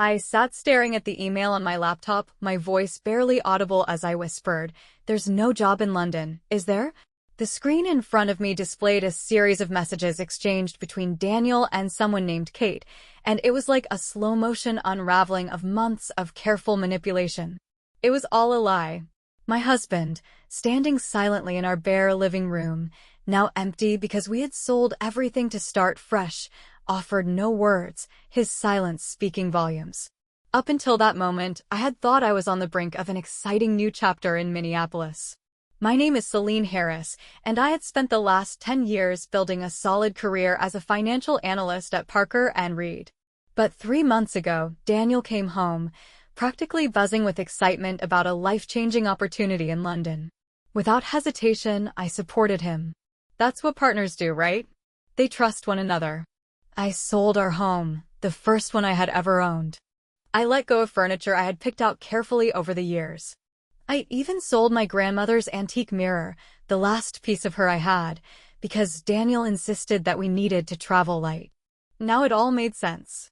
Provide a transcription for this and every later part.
I sat staring at the email on my laptop, my voice barely audible as I whispered, "There's no job in London, is there?" The screen in front of me displayed a series of messages exchanged between Daniel and someone named Kate, and it was like a slow-motion unraveling of months of careful manipulation. It was all a lie. My husband, standing silently in our bare living room, now empty because we had sold everything to start fresh, offered no words, his silence speaking volumes. Up until that moment, I had thought I was on the brink of an exciting new chapter in Minneapolis. My name is Selene Harris, and I had spent the last 10 years building a solid career as a financial analyst at Parker & Reed. But 3 months ago, Daniel came home, practically buzzing with excitement about a life-changing opportunity in London. Without hesitation, I supported him. That's what partners do, right? They trust one another. I sold our home, the first one I had ever owned. I let go of furniture I had picked out carefully over the years. I even sold my grandmother's antique mirror, the last piece of her I had, because Daniel insisted that we needed to travel light. Now it all made sense.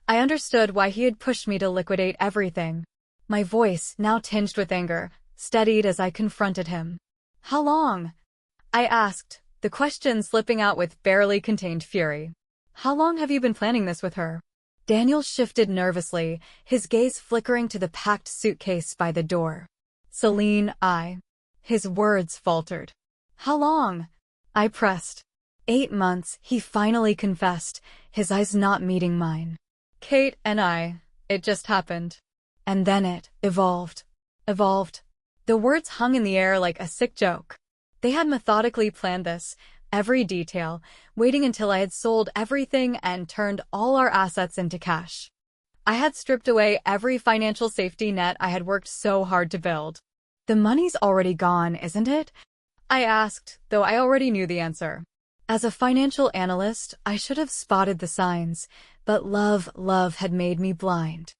I understood why he had pushed me to liquidate everything. My voice, now tinged with anger, steadied as I confronted him. "How long?" I asked, the question slipping out with barely contained fury. "How long have you been planning this with her?" Daniel shifted nervously, his gaze flickering to the packed suitcase by the door. "Selene, His words faltered. "How long?" I pressed. 8 months, he finally confessed, his eyes not meeting mine. "Kate and I, it just happened." And then it evolved. The words hung in the air like a sick joke. They had methodically planned this, every detail, waiting until I had sold everything and turned all our assets into cash. I had stripped away every financial safety net I had worked so hard to build. "The money's already gone, isn't it?" I asked, though I already knew the answer. As a financial analyst, I should have spotted the signs, but love had made me blind.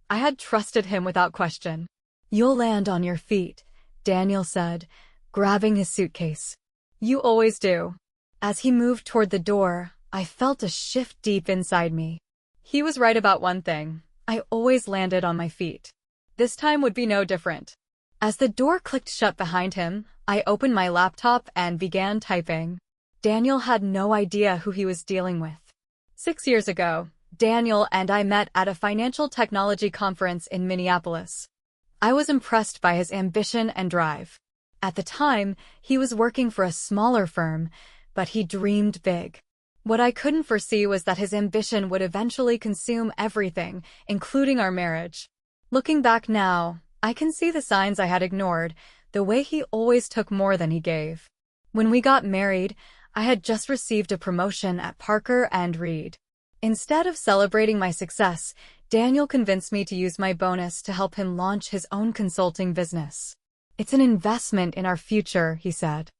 I had trusted him without question. "You'll land on your feet," Daniel said, grabbing his suitcase. "You always do." As he moved toward the door, I felt a shift deep inside me. He was right about one thing. I always landed on my feet. This time would be no different. As the door clicked shut behind him, I opened my laptop and began typing. Daniel had no idea who he was dealing with. 6 years ago, Daniel and I met at a financial technology conference in Minneapolis. I was impressed by his ambition and drive. At the time, he was working for a smaller firm, but he dreamed big. What I couldn't foresee was that his ambition would eventually consume everything, including our marriage. Looking back now, I can see the signs I had ignored, the way he always took more than he gave. When we got married, I had just received a promotion at Parker & Reed. Instead of celebrating my success, Daniel convinced me to use my bonus to help him launch his own consulting business. "It's an investment in our future," he said.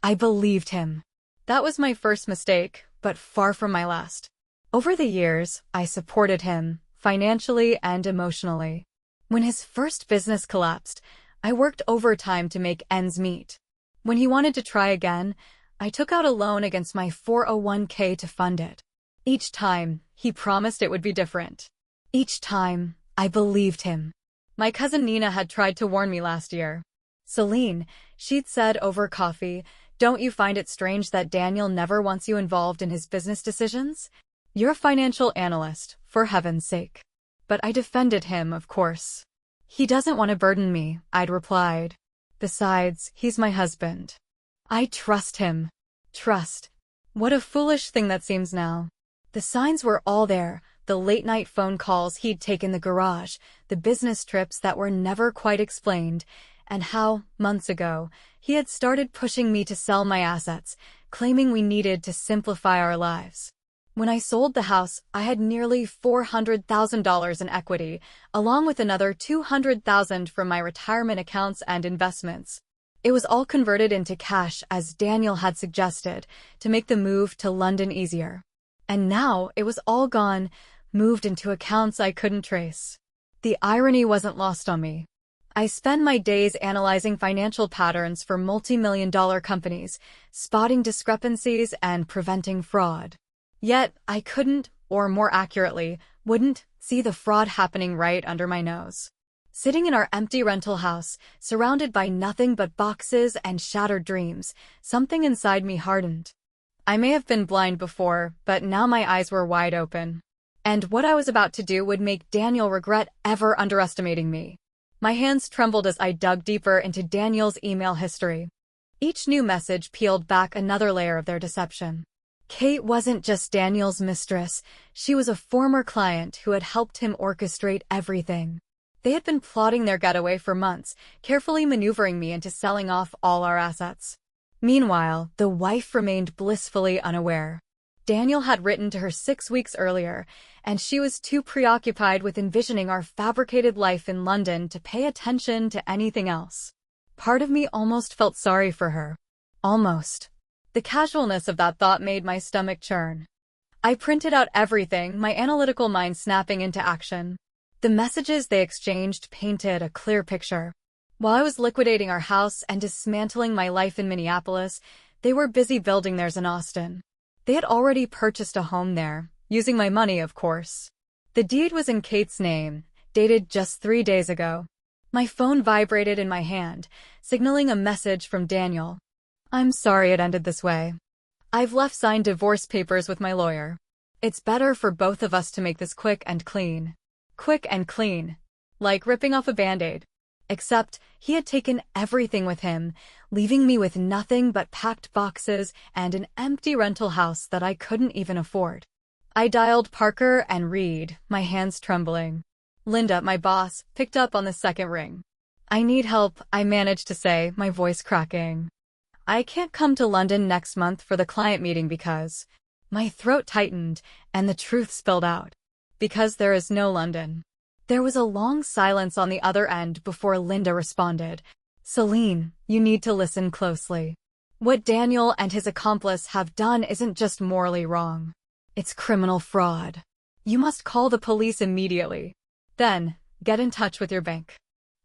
I believed him. That was my first mistake, but far from my last. Over the years, I supported him, financially and emotionally. When his first business collapsed, I worked overtime to make ends meet. When he wanted to try again, I took out a loan against my 401k to fund it. Each time, he promised it would be different. Each time, I believed him. My cousin Nina had tried to warn me last year. "Selene," she'd said over coffee, "don't you find it strange that Daniel never wants you involved in his business decisions? You're a financial analyst, for heaven's sake." But I defended him, of course. "He doesn't want to burden me," I'd replied. "Besides, he's my husband. I trust him." Trust. What a foolish thing that seems now. The signs were all there, the late-night phone calls he'd take in the garage, the business trips that were never quite explained, and how, months ago, he had started pushing me to sell my assets, claiming we needed to simplify our lives. When I sold the house, I had nearly $400,000 in equity, along with another $200,000 from my retirement accounts and investments. It was all converted into cash, as Daniel had suggested, to make the move to London easier. And now it was all gone, moved into accounts I couldn't trace. The irony wasn't lost on me. I spend my days analyzing financial patterns for multi-million-dollar companies, spotting discrepancies and preventing fraud. Yet, I couldn't, or more accurately, wouldn't, see the fraud happening right under my nose. Sitting in our empty rental house, surrounded by nothing but boxes and shattered dreams, something inside me hardened. I may have been blind before, but now my eyes were wide open. And what I was about to do would make Daniel regret ever underestimating me. My hands trembled as I dug deeper into Daniel's email history. Each new message peeled back another layer of their deception. Kate wasn't just Daniel's mistress, she was a former client who had helped him orchestrate everything. They had been plotting their getaway for months, carefully maneuvering me into selling off all our assets. Meanwhile, the wife remained blissfully unaware. Daniel had written to her 6 weeks earlier, and she was too preoccupied with envisioning our fabricated life in London to pay attention to anything else. Part of me almost felt sorry for her. Almost. The casualness of that thought made my stomach churn. I printed out everything, my analytical mind snapping into action. The messages they exchanged painted a clear picture. While I was liquidating our house and dismantling my life in Minneapolis, they were busy building theirs in Austin. They had already purchased a home there, using my money, of course. The deed was in Kate's name, dated just 3 days ago. My phone vibrated in my hand, signaling a message from Daniel. "I'm sorry it ended this way. I've left signed divorce papers with my lawyer. It's better for both of us to make this quick and clean." Quick and clean. Like ripping off a Band-Aid. Except, he had taken everything with him, leaving me with nothing but packed boxes and an empty rental house that I couldn't even afford. I dialed Parker and Reed, my hands trembling. Linda, my boss, picked up on the second ring. "I need help," I managed to say, my voice cracking. "I can't come to London next month for the client meeting because..." My throat tightened, and the truth spilled out. Because there is no London. There was a long silence on the other end before Linda responded. "Selene, you need to listen closely. What Daniel and his accomplice have done isn't just morally wrong. It's criminal fraud. You must call the police immediately. Then, get in touch with your bank.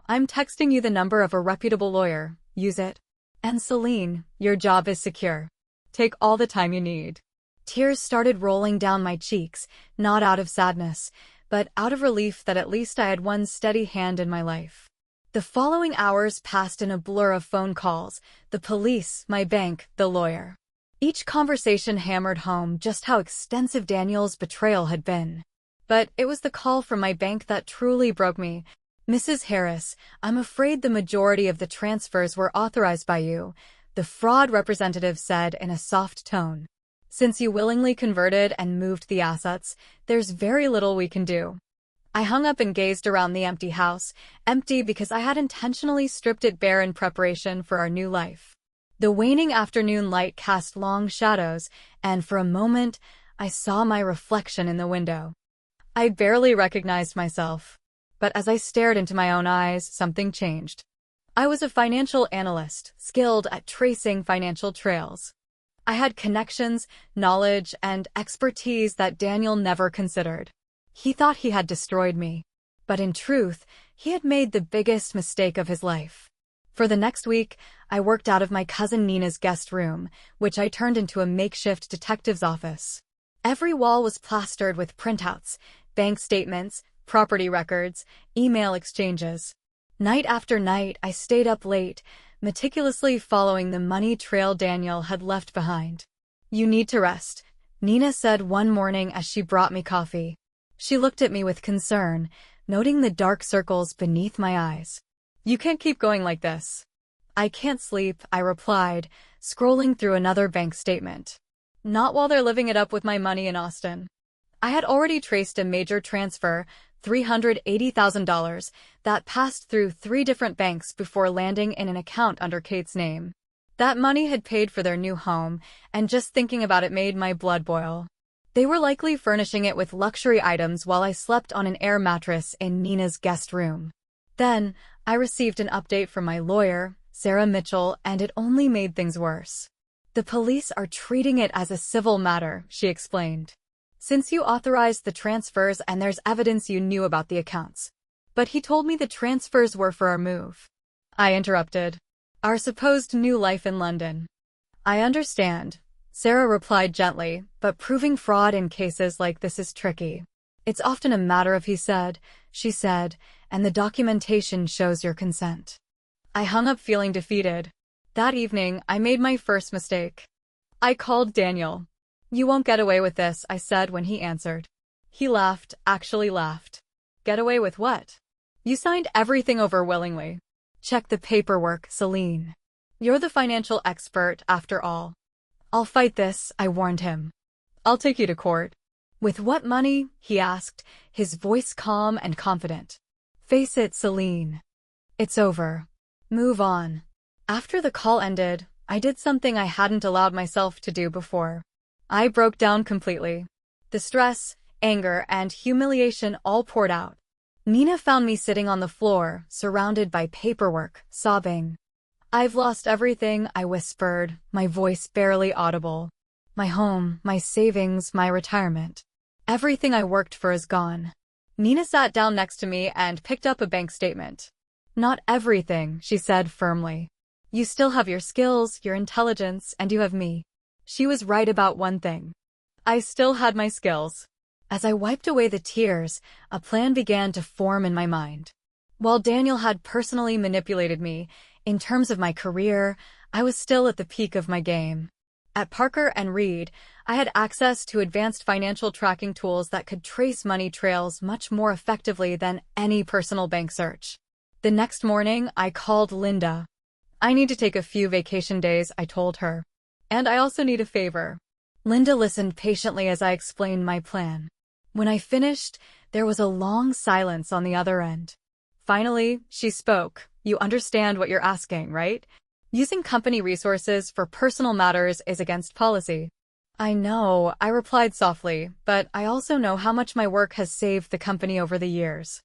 I'm texting you the number of a reputable lawyer. Use it. And Selene, your job is secure. Take all the time you need." Tears started rolling down my cheeks, not out of sadness, but out of relief that at least I had one steady hand in my life. The following hours passed in a blur of phone calls, the police, my bank, the lawyer. Each conversation hammered home just how extensive Daniel's betrayal had been. But it was the call from my bank that truly broke me. "Mrs. Harris, I'm afraid the majority of the transfers were authorized by you," the fraud representative said in a soft tone. "Since you willingly converted and moved the assets, there's very little we can do." I hung up and gazed around the empty house, empty because I had intentionally stripped it bare in preparation for our new life. The waning afternoon light cast long shadows, and for a moment, I saw my reflection in the window. I barely recognized myself. But as I stared into my own eyes, something changed. I was a financial analyst, skilled at tracing financial trails. I had connections, knowledge, and expertise that Daniel never considered. He thought he had destroyed me. But in truth, he had made the biggest mistake of his life. For the next week, I worked out of my cousin Nina's guest room, which I turned into a makeshift detective's office. Every wall was plastered with printouts, bank statements, property records, email exchanges. Night after night, I stayed up late, meticulously following the money trail Daniel had left behind. "You need to rest," Nina said one morning as she brought me coffee. She looked at me with concern, noting the dark circles beneath my eyes. "You can't keep going like this." "I can't sleep," I replied, scrolling through another bank statement. "Not while they're living it up with my money in Austin." I had already traced a major transfer, $380,000, that passed through 3 different banks before landing in an account under Kate's name. That money had paid for their new home, and just thinking about it made my blood boil. They were likely furnishing it with luxury items while I slept on an air mattress in Nina's guest room. Then, I received an update from my lawyer, Sarah Mitchell, and it only made things worse. "The police are treating it as a civil matter," she explained. "Since you authorized the transfers and there's evidence you knew about the accounts." "But he told me the transfers were for our move," I interrupted. "Our supposed new life in London." "I understand," Sarah replied gently, but proving fraud in cases like this is tricky. It's often a matter of he said, she said, and the documentation shows your consent. I hung up feeling defeated. That evening, I made my first mistake. I called Daniel. "You won't get away with this," I said when he answered. He laughed, actually laughed. "Get away with what? You signed everything over willingly. Check the paperwork, Selene. You're the financial expert, after all." "I'll fight this," I warned him. "I'll take you to court." "With what money?" he asked, his voice calm and confident. "Face it, Selene. It's over. Move on." After the call ended, I did something I hadn't allowed myself to do before. I broke down completely. The stress, anger, and humiliation all poured out. Nina found me sitting on the floor, surrounded by paperwork, sobbing. "I've lost everything," I whispered, my voice barely audible. "My home, my savings, my retirement. Everything I worked for is gone." Nina sat down next to me and picked up a bank statement. "Not everything," she said firmly. "You still have your skills, your intelligence, and you have me." She was right about one thing. I still had my skills. As I wiped away the tears, a plan began to form in my mind. While Daniel had personally manipulated me, in terms of my career, I was still at the peak of my game. At Parker and Reed, I had access to advanced financial tracking tools that could trace money trails much more effectively than any personal bank search. The next morning, I called Linda. "I need to take a few vacation days," I told her. "And I also need a favor." Linda listened patiently as I explained my plan. When I finished, there was a long silence on the other end. Finally, she spoke. "You understand what you're asking, right? Using company resources for personal matters is against policy." "I know," I replied softly, "but I also know how much my work has saved the company over the years.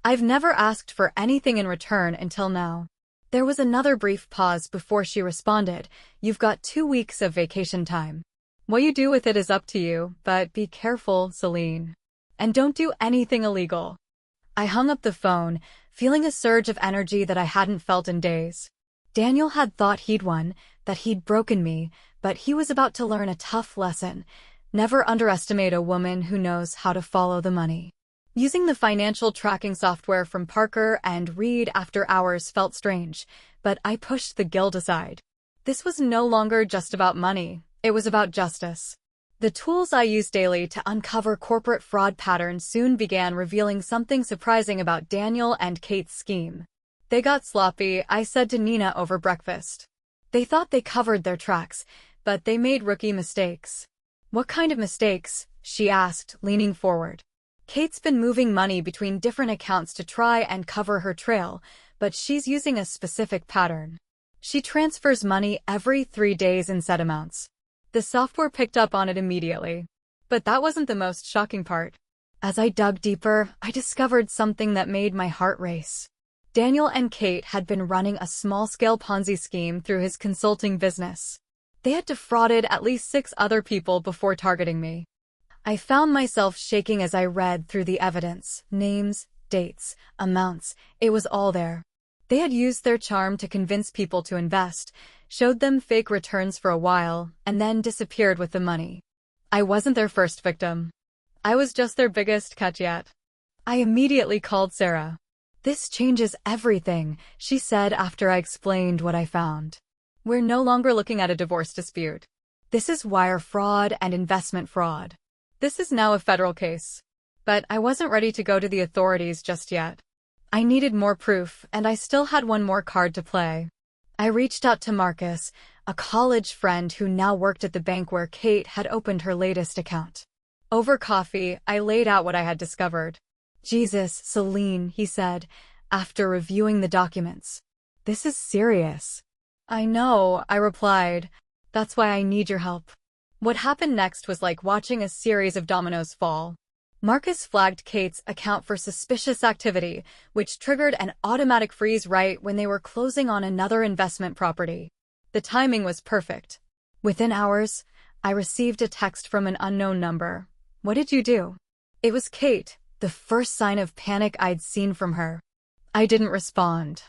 I've never asked for anything in return until now." There was another brief pause before she responded. "You've got 2 weeks of vacation time. What you do with it is up to you, but be careful, Selene. And don't do anything illegal." I hung up the phone, feeling a surge of energy that I hadn't felt in days. Daniel had thought he'd won, that he'd broken me, but he was about to learn a tough lesson. Never underestimate a woman who knows how to follow the money. Using the financial tracking software from Parker and Reed after hours felt strange, but I pushed the guilt aside. This was no longer just about money. It was about justice. The tools I used daily to uncover corporate fraud patterns soon began revealing something surprising about Daniel and Kate's scheme. "They got sloppy," I said to Nina over breakfast. "They thought they covered their tracks, but they made rookie mistakes." "What kind of mistakes?" she asked, leaning forward. "Kate's been moving money between different accounts to try and cover her trail, but she's using a specific pattern. She transfers money every 3 days in set amounts." The software picked up on it immediately. But that wasn't the most shocking part. As I dug deeper, I discovered something that made my heart race. Daniel and Kate had been running a small-scale Ponzi scheme through his consulting business. They had defrauded at least 6 other people before targeting me. I found myself shaking as I read through the evidence. Names, dates, amounts, it was all there. They had used their charm to convince people to invest, showed them fake returns for a while, and then disappeared with the money. I wasn't their first victim. I was just their biggest catch yet. I immediately called Sarah. "This changes everything," she said after I explained what I found. "We're no longer looking at a divorce dispute. This is wire fraud and investment fraud. This is now a federal case." But I wasn't ready to go to the authorities just yet. I needed more proof, and I still had one more card to play. I reached out to Marcus, a college friend who now worked at the bank where Kate had opened her latest account. Over coffee, I laid out what I had discovered. "Jesus, Selene," he said, after reviewing the documents. "This is serious." "I know," I replied. "That's why I need your help." What happened next was like watching a series of dominoes fall. Marcus flagged Kate's account for suspicious activity, which triggered an automatic freeze right when they were closing on another investment property. The timing was perfect. Within hours, I received a text from an unknown number. "What did you do?" It was Kate, the first sign of panic I'd seen from her. I didn't respond.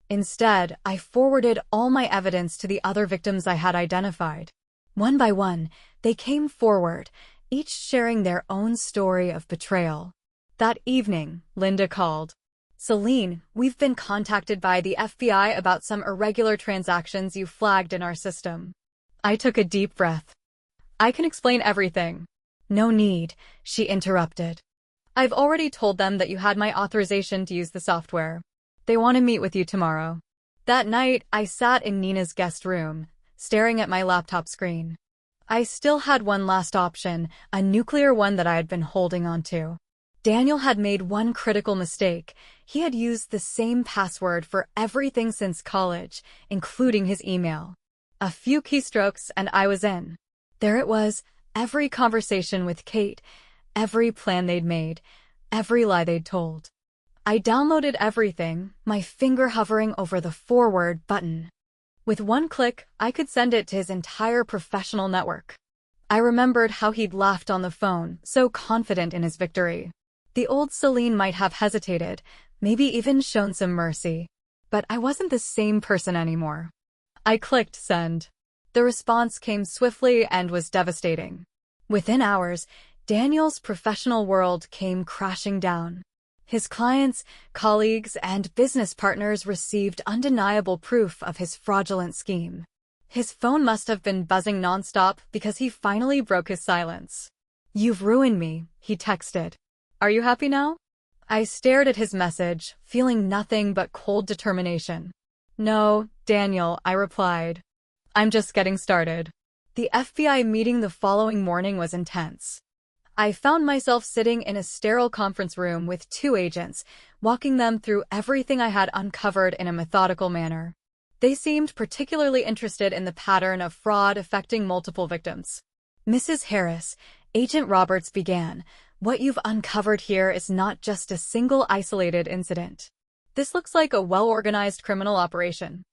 Instead, I forwarded all my evidence to the other victims I had identified. One by one, they came forward, each sharing their own story of betrayal. That evening, Linda called. "Selene, we've been contacted by the FBI about some irregular transactions you flagged in our system." I took a deep breath. "I can explain everything." "No need," she interrupted. "I've already told them that you had my authorization to use the software. They want to meet with you tomorrow." That night, I sat in Nina's guest room, staring at my laptop screen. I still had one last option, a nuclear one that I had been holding on to. Daniel had made one critical mistake. He had used the same password for everything since college, including his email. A few keystrokes and I was in. There it was, every conversation with Kate, every plan they'd made, every lie they'd told. I downloaded everything, my finger hovering over the forward button. With one click, I could send it to his entire professional network. I remembered how he'd laughed on the phone, so confident in his victory. The old Selene might have hesitated, maybe even shown some mercy. But I wasn't the same person anymore. I clicked send. The response came swiftly and was devastating. Within hours, Daniel's professional world came crashing down. His clients, colleagues, and business partners received undeniable proof of his fraudulent scheme. His phone must have been buzzing nonstop because he finally broke his silence. "You've ruined me," he texted. "Are you happy now?" I stared at his message, feeling nothing but cold determination. "No, Daniel," I replied. "I'm just getting started." The FBI meeting the following morning was intense. I found myself sitting in a sterile conference room with two agents, walking them through everything I had uncovered in a methodical manner. They seemed particularly interested in the pattern of fraud affecting multiple victims. "Mrs. Harris," Agent Roberts began, "what you've uncovered here is not just a single isolated incident. This looks like a well-organized criminal operation."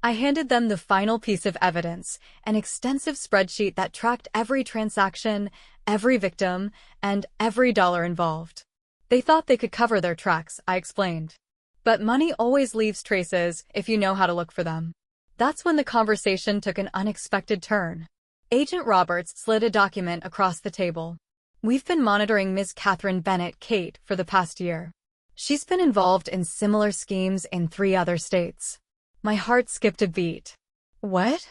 I handed them the final piece of evidence, an extensive spreadsheet that tracked every transaction, every victim, and every dollar involved. They thought they could cover their tracks, I explained. But money always leaves traces if you know how to look for them. That's when the conversation took an unexpected turn. Agent Roberts slid a document across the table. "We've been monitoring Ms. Catherine Bennett Kate for the past year. She's been involved in similar schemes in 3 other states." My heart skipped a beat. "What?"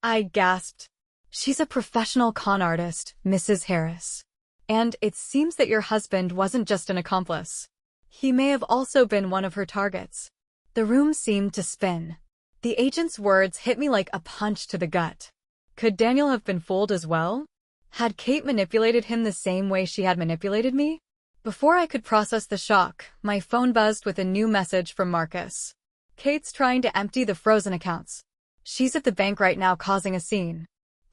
I gasped. "She's a professional con artist, Mrs. Harris. And it seems that your husband wasn't just an accomplice. He may have also been one of her targets." The room seemed to spin. The agent's words hit me like a punch to the gut. Could Daniel have been fooled as well? Had Kate manipulated him the same way she had manipulated me? Before I could process the shock, my phone buzzed with a new message from Marcus. "Kate's trying to empty the frozen accounts. She's at the bank right now causing a scene."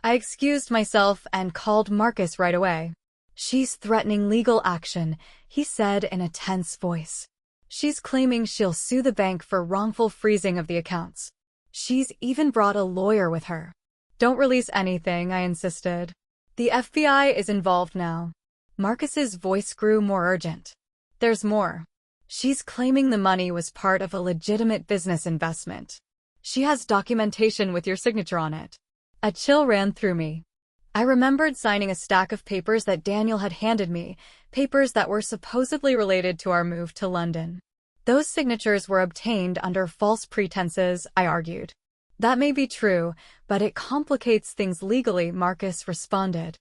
I excused myself and called Marcus right away. "She's threatening legal action," he said in a tense voice. "She's claiming she'll sue the bank for wrongful freezing of the accounts. She's even brought a lawyer with her." "Don't release anything," I insisted. "The FBI is involved now." Marcus's voice grew more urgent. "There's more. She's claiming the money was part of a legitimate business investment. She has documentation with your signature on it." A chill ran through me. I remembered signing a stack of papers that Daniel had handed me, papers that were supposedly related to our move to London. Those signatures were obtained under false pretenses, I argued. "That may be true, but it complicates things legally," Marcus responded.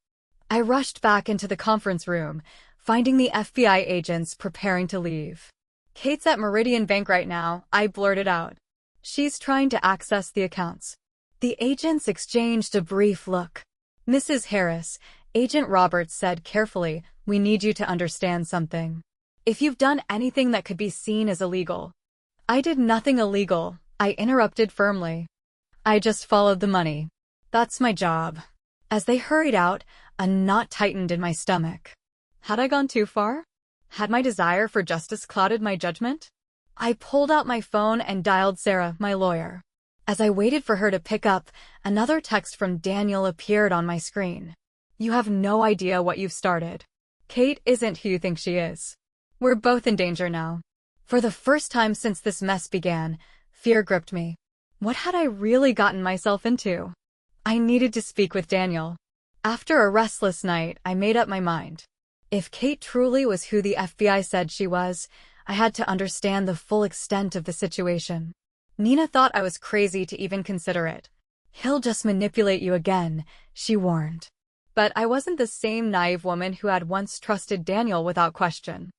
I rushed back into the conference room, finding the FBI agents preparing to leave. "Kate's at Meridian Bank right now," I blurted out. "She's trying to access the accounts." The agents exchanged a brief look. "Mrs. Harris," Agent Roberts said carefully, "we need you to understand something. If you've done anything that could be seen as illegal—" "I did nothing illegal," I interrupted firmly. "I just followed the money. That's my job." As they hurried out, a knot tightened in my stomach. Had I gone too far? Had my desire for justice clouded my judgment? I pulled out my phone and dialed Sarah, my lawyer. As I waited for her to pick up, another text from Daniel appeared on my screen. "You have no idea what you've started. Kate isn't who you think she is. We're both in danger now." For the first time since this mess began, fear gripped me. What had I really gotten myself into? I needed to speak with Daniel. After a restless night, I made up my mind. If Kate truly was who the FBI said she was, I had to understand the full extent of the situation. Nina thought I was crazy to even consider it. "He'll just manipulate you again," she warned. But I wasn't the same naive woman who had once trusted Daniel without question.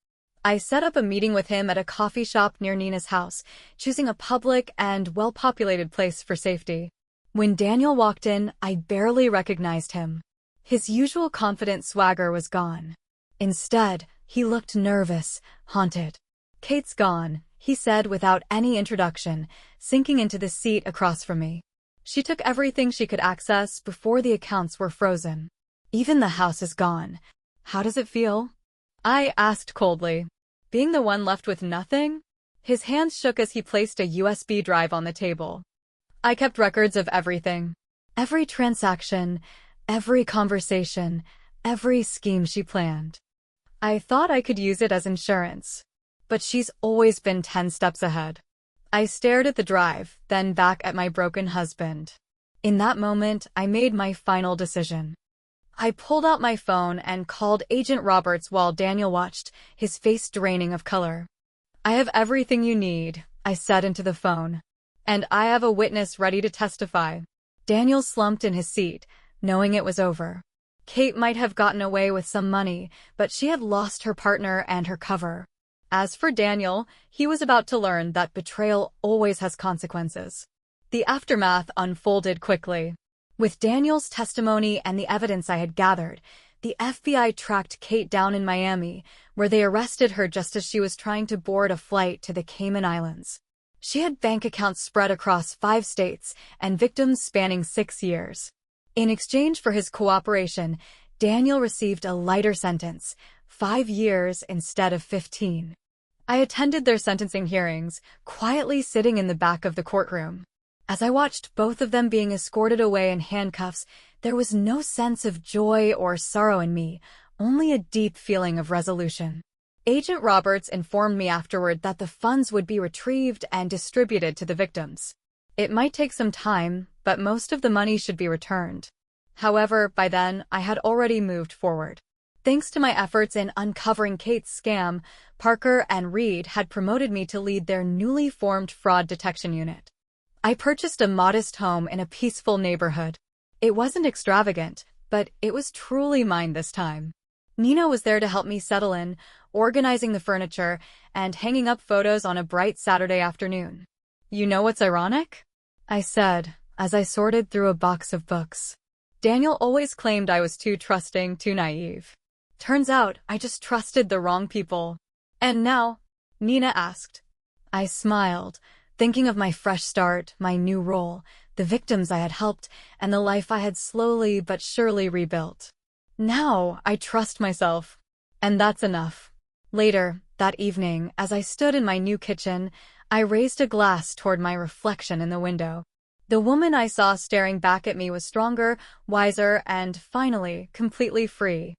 I set up a meeting with him at a coffee shop near Nina's house, choosing a public and well-populated place for safety. When Daniel walked in, I barely recognized him. His usual confident swagger was gone. Instead, he looked nervous, haunted. "Kate's gone," he said without any introduction, sinking into the seat across from me. "She took everything she could access before the accounts were frozen. Even the house is gone. How does it feel?" I asked coldly. Being the one left with nothing? His hands shook as he placed a USB drive on the table. "I kept records of everything. Every transaction, every conversation, every scheme she planned. I thought I could use it as insurance. But she's always been 10 steps ahead." I stared at the drive, then back at my broken husband. In that moment, I made my final decision. I pulled out my phone and called Agent Roberts while Daniel watched, his face draining of color. "I have everything you need," I said into the phone. "And I have a witness ready to testify." Daniel slumped in his seat, knowing it was over. Kate might have gotten away with some money, but she had lost her partner and her cover. As for Daniel, he was about to learn that betrayal always has consequences. The aftermath unfolded quickly. With Daniel's testimony and the evidence I had gathered, the FBI tracked Kate down in Miami, where they arrested her just as she was trying to board a flight to the Cayman Islands. She had bank accounts spread across 5 states and victims spanning 6 years. In exchange for his cooperation, Daniel received a lighter sentence, 5 years instead of 15. I attended their sentencing hearings, quietly sitting in the back of the courtroom. As I watched both of them being escorted away in handcuffs, there was no sense of joy or sorrow in me, only a deep feeling of resolution. Agent Roberts informed me afterward that the funds would be retrieved and distributed to the victims. It might take some time, but most of the money should be returned. However, by then, I had already moved forward. Thanks to my efforts in uncovering Kate's scam, Parker and Reed had promoted me to lead their newly formed fraud detection unit. I purchased a modest home in a peaceful neighborhood. It wasn't extravagant, but it was truly mine this time. Nina was there to help me settle in, organizing the furniture, and hanging up photos on a bright Saturday afternoon. "You know what's ironic?" I said, as I sorted through a box of books. "Daniel always claimed I was too trusting, too naive. Turns out I just trusted the wrong people." "And now?" Nina asked. I smiled, thinking of my fresh start, my new role, the victims I had helped, and the life I had slowly but surely rebuilt. "Now I trust myself. And that's enough." Later, that evening, as I stood in my new kitchen, I raised a glass toward my reflection in the window. The woman I saw staring back at me was stronger, wiser, and finally, completely free.